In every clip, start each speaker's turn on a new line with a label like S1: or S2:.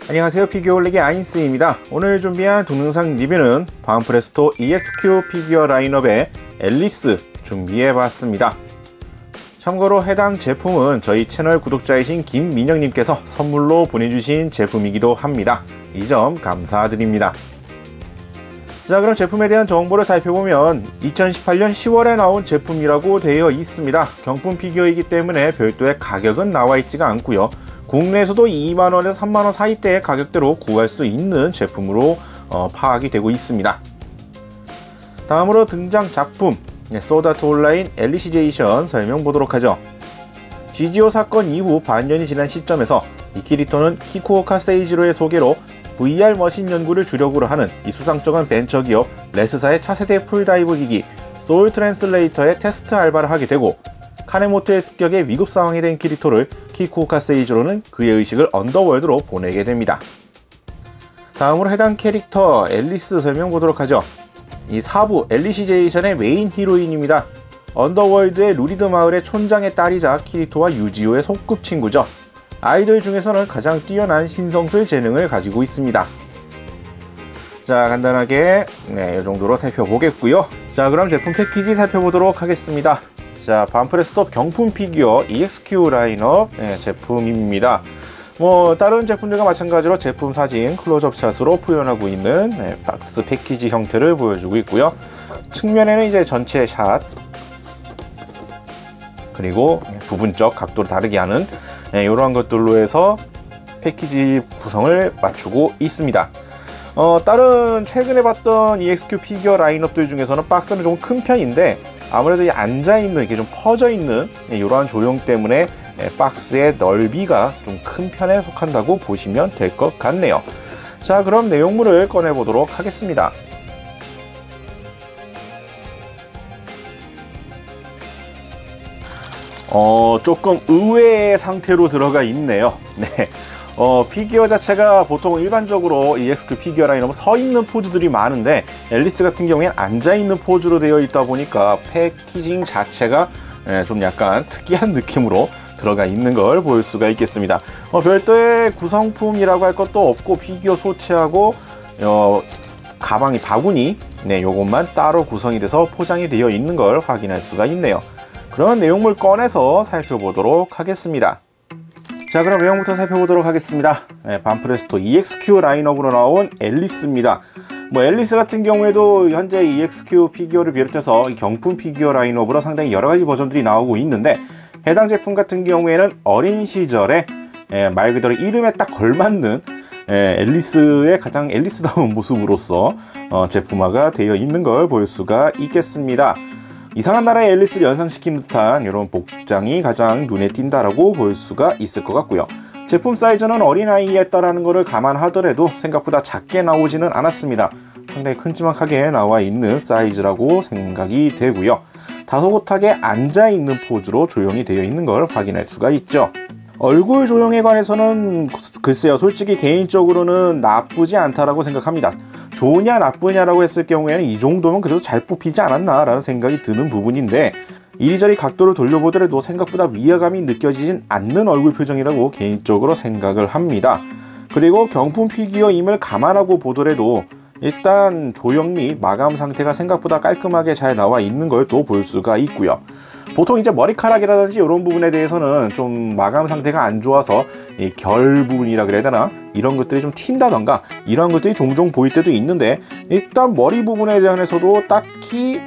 S1: 안녕하세요, 피규어올릭의 아인스입니다. 오늘 준비한 동영상 리뷰는 반프레스토 EXQ 피규어 라인업의 앨리스 준비해봤습니다. 참고로 해당 제품은 저희 채널 구독자이신 김민영님께서 선물로 보내주신 제품이기도 합니다. 이 점 감사드립니다. 자, 그럼 제품에 대한 정보를 살펴보면 2018년 10월에 나온 제품이라고 되어 있습니다. 경품 피규어이기 때문에 별도의 가격은 나와 있지가 않고요. 국내에서도 2만원에서 3만원 사이대의 가격대로 구할 수 있는 제품으로 파악이 되고 있습니다. 다음으로 등장 작품 소드아트 온라인 엘리시제이션 설명 보도록 하죠. GGO 사건 이후 반년이 지난 시점에서 이 키리토는 키쿠오카 세이지로의 소개로 VR 머신 연구를 주력으로 하는 이 수상적인 벤처기업 레스사의 차세대 풀다이브 기기 소울 트랜슬레이터의 테스트 알바를 하게 되고, 카네모토의 습격에 위급 상황이 된 키리토를 키쿠오카 세이지로는 그의 의식을 언더월드로 보내게 됩니다. 다음으로 해당 캐릭터 앨리스 설명 보도록 하죠. 이 4부 엘리시제이션의 메인 히로인입니다. 언더월드의 루리드 마을의 촌장의 딸이자 키리토와 유지오의 소꿉친구죠. 아이들 중에서는 가장 뛰어난 신성술 재능을 가지고 있습니다. 자, 간단하게 이 정도로 살펴보겠고요. 자, 그럼 제품 패키지 살펴보도록 하겠습니다. 자, 반프레스토 경품 피규어 EXQ 라인업 제품입니다. 다른 제품들과 마찬가지로 제품 사진 클로즈업 샷으로 표현하고 있는 박스 패키지 형태를 보여주고 있고요. 측면에는 이제 전체 샷, 그리고 부분적 각도를 다르게 하는 이러한 것들로 해서 패키지 구성을 맞추고 있습니다. 다른 최근에 봤던 EXQ 피규어 라인업들 중에서는 박스는 조금 큰 편인데, 아무래도 이 앉아있는, 이렇게 좀 퍼져있는 이러한 조형 때문에 박스의 넓이가 좀 큰 편에 속한다고 보시면 될 것 같네요. 자, 그럼 내용물을 꺼내보도록 하겠습니다. 조금 의외의 상태로 들어가 있네요. 네. 피규어 자체가 보통 일반적으로 EXQ 피규어 라인업은 서 있는 포즈들이 많은데, 앨리스 같은 경우에는 앉아 있는 포즈로 되어 있다 보니까 패키징 자체가 좀 약간 특이한 느낌으로 들어가 있는 걸 볼 수가 있겠습니다. 별도의 구성품이라고 할 것도 없고, 피규어 소체하고 가방이 바구니 요것만 따로 구성이 돼서 포장이 되어 있는 걸 확인할 수가 있네요. 그런 내용물 꺼내서 살펴보도록 하겠습니다. 자, 그럼 내용부터 살펴보도록 하겠습니다. 반프레스토 EXQ 라인업으로 나온 앨리스입니다. 앨리스 같은 경우에도 현재 EXQ 피규어를 비롯해서 경품 피규어 라인업으로 상당히 여러가지 버전들이 나오고 있는데, 해당 제품 같은 경우에는 어린 시절에 말 그대로 이름에 딱 걸맞는 앨리스의 가장 앨리스다운 모습으로서 제품화가 되어 있는 걸 볼 수가 있겠습니다. 이상한 나라의 앨리스를 연상시키는 듯한 이런 복장이 가장 눈에 띈다라고 볼 수가 있을 것 같고요. 제품 사이즈는 어린아이였다라는 것을 감안하더라도 생각보다 작게 나오지는 않았습니다. 상당히 큼지막하게 나와 있는 사이즈라고 생각이 되고요. 다소곳하게 앉아있는 포즈로 조형이 되어 있는 걸 확인할 수가 있죠. 얼굴 조형에 관해서는 글쎄요, 솔직히 개인적으로는 나쁘지 않다라고 생각합니다. 좋으냐 나쁘냐라고 했을 경우에는 이 정도면 그래도 잘 뽑히지 않았나 라는 생각이 드는 부분인데, 이리저리 각도를 돌려보더라도 생각보다 위화감이 느껴지진 않는 얼굴 표정이라고 개인적으로 생각을 합니다. 그리고 경품 피규어임을 감안하고 보더라도 일단 조형 및 마감 상태가 생각보다 깔끔하게 잘 나와 있는 걸 또 볼 수가 있고요. 보통 이제 머리카락이라든지 이런 부분에 대해서는 좀 마감 상태가 안 좋아서 이 결 부분이라 그래야 되나, 이런 것들이 좀 튄다던가 이런 것들이 종종 보일 때도 있는데, 일단 머리 부분에 대해서도 딱히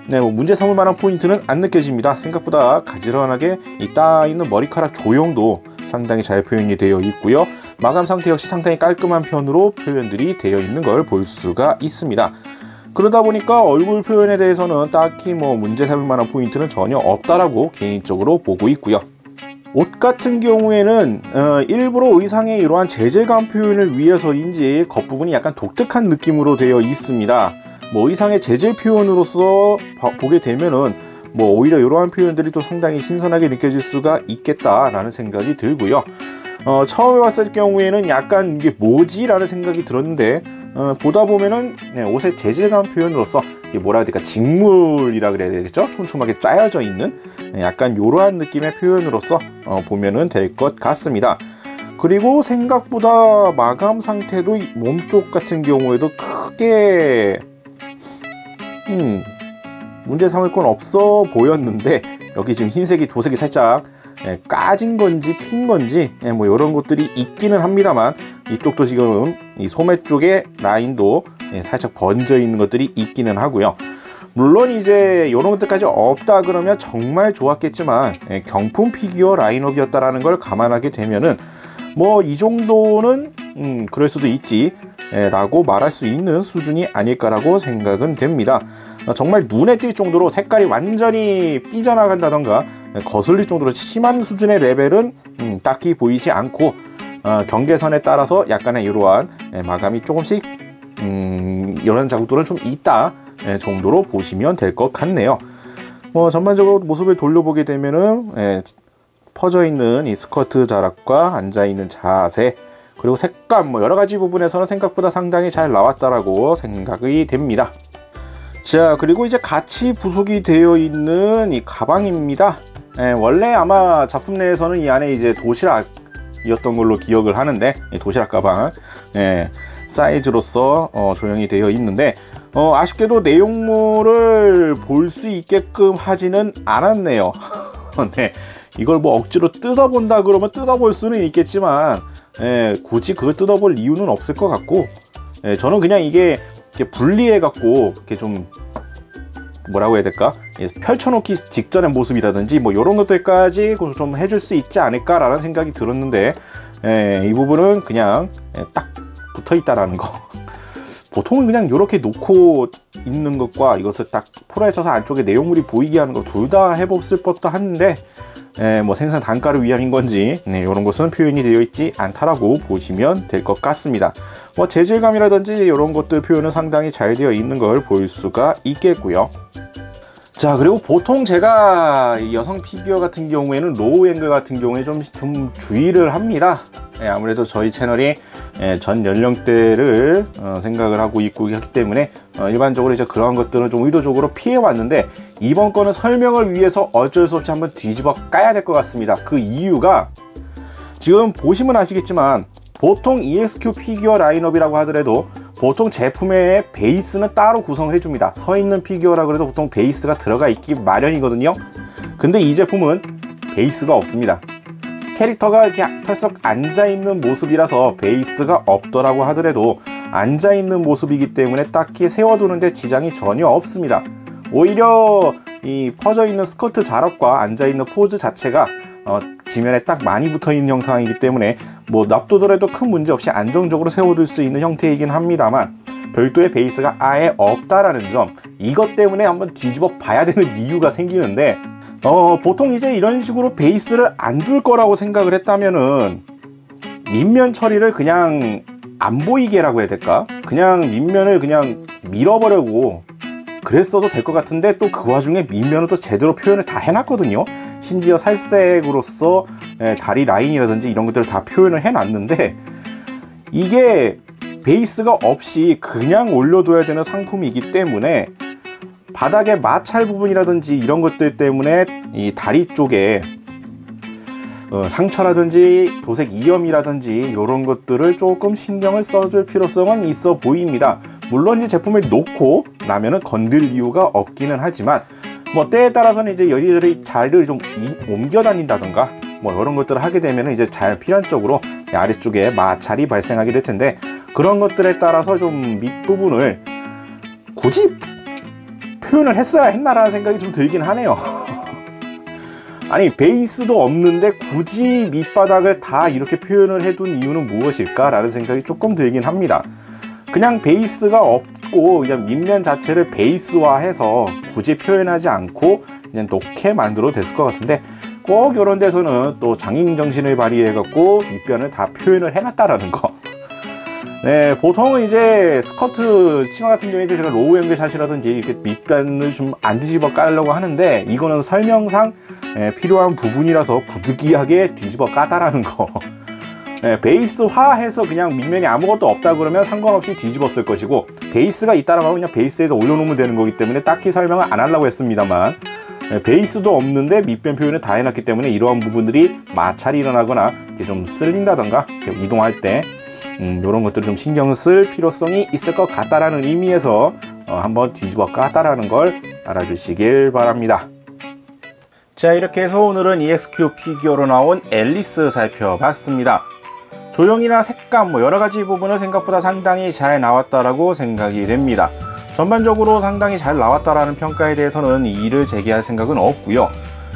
S1: 문제 삼을 만한 포인트는 안 느껴집니다. 생각보다 가지런하게 따 있는 머리카락 조형도 상당히 잘 표현이 되어 있고요. 마감 상태 역시 상당히 깔끔한 편으로 표현들이 되어 있는 걸 볼 수가 있습니다. 그러다 보니까 얼굴 표현에 대해서는 딱히 문제 삼을 만한 포인트는 전혀 없다라고 개인적으로 보고 있고요. 옷 같은 경우에는 일부러 의상의 이러한 재질감 표현을 위해서인지 겉부분이 약간 독특한 느낌으로 되어 있습니다. 의상의 재질 표현으로서 보게 되면은 오히려 이러한 표현들이 또 상당히 신선하게 느껴질 수가 있겠다라는 생각이 들고요. 처음에 봤을 경우에는 약간 이게 뭐지? 라는 생각이 들었는데, 보다 보면은 옷의 재질감 표현으로서 뭐라 해야 될까, 직물이라 그래야 되겠죠? 촘촘하게 짜여져 있는 약간 이러한 느낌의 표현으로서 보면은 될 것 같습니다. 그리고 생각보다 마감 상태도 몸쪽 같은 경우에도 크게 문제 삼을 건 없어 보였는데, 여기 지금 흰색이 도색이 살짝 까진 건지 튄 건지 뭐 이런 것들이 있기는 합니다만, 이쪽도 지금 이 소매 쪽에 라인도 살짝 번져 있는 것들이 있기는 하고요. 물론 이제 이런 것들까지 없다 그러면 정말 좋았겠지만, 경품 피규어 라인업이었다라는 걸 감안하게 되면은 뭐 이 정도는 그럴 수도 있지 라고 말할 수 있는 수준이 아닐까라고 생각은 됩니다. 정말 눈에 띌 정도로 색깔이 완전히 삐져나간다던가 거슬릴 정도로 심한 수준의 레벨은 딱히 보이지 않고, 경계선에 따라서 약간의 이러한 마감이 조금씩 이런 자국들은 좀 있다 정도로 보시면 될 것 같네요. 전반적으로 모습을 돌려보게 되면은 퍼져 있는 이 스커트 자락과 앉아 있는 자세, 그리고 색감 뭐 여러 가지 부분에서는 생각보다 상당히 잘 나왔다라고 생각이 됩니다. 자, 그리고 이제 같이 부속이 되어 있는 이 가방입니다. 원래 아마 작품 내에서는 이 안에 이제 도시락이었던 걸로 기억을 하는데, 이 도시락 가방 사이즈로서 조형이 되어 있는데, 아쉽게도 내용물을 볼 수 있게끔 하지는 않았네요. 네, 이걸 뭐 억지로 뜯어본다 그러면 뜯어볼 수는 있겠지만, 굳이 그걸 뜯어볼 이유는 없을 것 같고, 저는 그냥 이게 이렇게 분리해 갖고 이렇게 좀 뭐라고 해야 될까, 펼쳐놓기 직전의 모습이라든지 뭐 이런 것들까지 좀 해줄 수 있지 않을까 라는 생각이 들었는데, 이 부분은 그냥 딱 붙어 있다라는 거. 보통은 그냥 이렇게 놓고 있는 것과 이것을 딱 풀어헤쳐서 안쪽에 내용물이 보이게 하는 거 둘 다 해봤을 법도 한데, 뭐 생산 단가를 위함인 건지 이런 것은 표현이 되어 있지 않다라고 보시면 될 것 같습니다. 뭐 재질감이라든지 이런 것들 표현은 상당히 잘 되어 있는 걸 볼 수가 있겠고요. 자, 그리고 보통 제가 이 여성 피규어 같은 경우에는 로우 앵글 같은 경우에 좀 주의를 합니다. 아무래도 저희 채널이 전 연령대를 생각을 하고 있고 하기 때문에 일반적으로 이제 그런 것들은 좀 의도적으로 피해 왔는데, 이번 거는 설명을 위해서 어쩔 수 없이 한번 뒤집어 까야 될 것 같습니다. 그 이유가 지금 보시면 아시겠지만, 보통 EXQ 피규어 라인업이라고 하더라도 보통 제품의 베이스는 따로 구성을 해줍니다. 서 있는 피규어라 그래도 보통 베이스가 들어가 있기 마련이거든요. 근데 이 제품은 베이스가 없습니다. 캐릭터가 이렇게 털썩 앉아있는 모습이라서 베이스가 없더라고 하더라도 앉아있는 모습이기 때문에 딱히 세워두는데 지장이 전혀 없습니다. 오히려 이 퍼져있는 스커트 자락과 앉아있는 포즈 자체가 지면에 딱 많이 붙어있는 형상이기 때문에 뭐 놔두더라도 큰 문제 없이 안정적으로 세워둘 수 있는 형태이긴 합니다만, 별도의 베이스가 아예 없다라는 점, 이것 때문에 한번 뒤집어 봐야 되는 이유가 생기는데, 보통 이제 이런 식으로 베이스를 안 둘 거라고 생각을 했다면은 밑면 처리를 그냥 안 보이게라고 해야 될까? 그냥 밑면을 그냥 밀어버리고 그랬어도 될 것 같은데, 또 그 와중에 밑면은 또 제대로 표현을 다 해놨거든요. 심지어 살색으로서 다리 라인이라든지 이런 것들을 다 표현을 해놨는데, 이게 베이스가 없이 그냥 올려둬야 되는 상품이기 때문에 바닥에 마찰 부분이라든지 이런 것들 때문에 이 다리 쪽에 상처라든지 도색 이염이라든지 이런 것들을 조금 신경을 써줄 필요성은 있어 보입니다. 물론 이 제품을 놓고 나면은 건들 이유가 없기는 하지만, 뭐 때에 따라서는 이제 여리저리 자리를 좀 옮겨 다닌다던가 뭐 이런 것들을 하게 되면은 이제 잘 필연적으로 아래쪽에 마찰이 발생하게 될 텐데, 그런 것들에 따라서 좀 밑부분을 굳이 표현을 했어야 했나라는 생각이 좀 들긴 하네요. 아니, 베이스도 없는데 굳이 밑바닥을 다 이렇게 표현을 해둔 이유는 무엇일까 라는 생각이 조금 들긴 합니다. 그냥 베이스가 없고 그냥 밑면 자체를 베이스화해서 굳이 표현하지 않고 그냥 놓게 만들어도 됐을 것 같은데, 꼭 이런 데서는 또 장인정신을 발휘해 갖고 밑변을 다 표현을 해놨다라는 거. 네, 보통은 이제 스커트 치마 같은 경우에 이제 제가 로우 앵글 샷이라든지 이렇게 밑변을 좀 안 뒤집어 깔려고 하는데, 이거는 설명상 필요한 부분이라서 부득이하게 뒤집어 까다라는 거. 베이스화해서 그냥 밑면이 아무것도 없다 그러면 상관없이 뒤집었을 것이고, 베이스가 있다라고 하면 그냥 베이스에다 올려놓으면 되는 거기 때문에 딱히 설명을 안 하려고 했습니다만, 베이스도 없는데 밑변 표현을 다 해놨기 때문에 이러한 부분들이 마찰이 일어나거나 이렇게 좀 쓸린다던가 이동할 때 이런 것들을 좀 신경 쓸 필요성이 있을 것 같다라는 의미에서 한번 뒤집어 깠다라는 걸 알아주시길 바랍니다. 자, 이렇게 해서 오늘은 EXQ 피규어로 나온 앨리스 살펴봤습니다. 조형이나 색감 여러가지 부분은 생각보다 상당히 잘 나왔다라고 생각이 됩니다. 전반적으로 상당히 잘 나왔다라는 평가에 대해서는 이의를 제기할 생각은 없고요.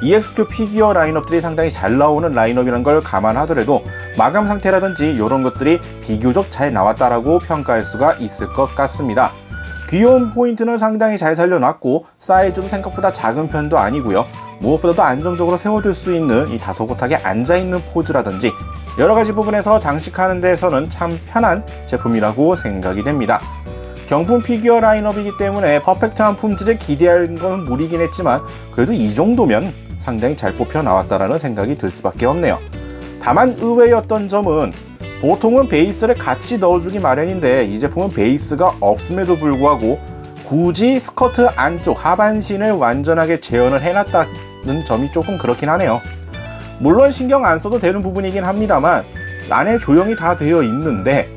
S1: EXQ 피규어 라인업들이 상당히 잘 나오는 라인업이라는 걸 감안하더라도 마감 상태라든지 이런 것들이 비교적 잘 나왔다라고 평가할 수가 있을 것 같습니다. 귀여운 포인트는 상당히 잘 살려놨고 사이즈도 생각보다 작은 편도 아니고요. 무엇보다도 안정적으로 세워둘 수 있는 이 다소곳하게 앉아있는 포즈라든지 여러가지 부분에서 장식하는 데에서는 참 편한 제품이라고 생각이 됩니다. 경품 피규어 라인업이기 때문에 퍼펙트한 품질을 기대하는 건 무리긴 했지만 그래도 이 정도면 상당히 잘 뽑혀 나왔다라는 생각이 들 수밖에 없네요. 다만 의외였던 점은 보통은 베이스를 같이 넣어주기 마련인데 이 제품은 베이스가 없음에도 불구하고 굳이 스커트 안쪽 하반신을 완전하게 재현을 해놨다는 점이 조금 그렇긴 하네요. 물론 신경 안 써도 되는 부분이긴 합니다만 안에 조형이 다 되어 있는데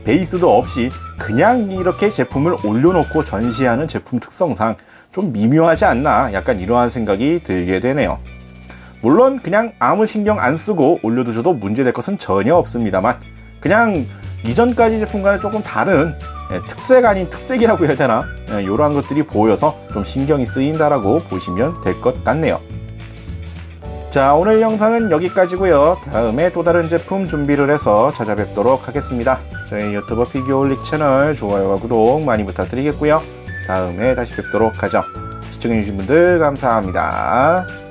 S1: 베이스도 없이 그냥 이렇게 제품을 올려놓고 전시하는 제품 특성상 좀 미묘하지 않나, 약간 이러한 생각이 들게 되네요. 물론 그냥 아무 신경 안 쓰고 올려두셔도 문제될 것은 전혀 없습니다만 그냥 이전까지 제품과는 조금 다른 특색 아닌 특색이라고 해야 되나, 이러한 것들이 보여서 좀 신경이 쓰인다라고 보시면 될 것 같네요. 자, 오늘 영상은 여기까지고요. 다음에 또 다른 제품 준비를 해서 찾아뵙도록 하겠습니다. 저희 유튜브 피규어홀릭 채널 좋아요와 구독 많이 부탁드리겠고요. 다음에 다시 뵙도록 하죠. 시청해주신 분들 감사합니다.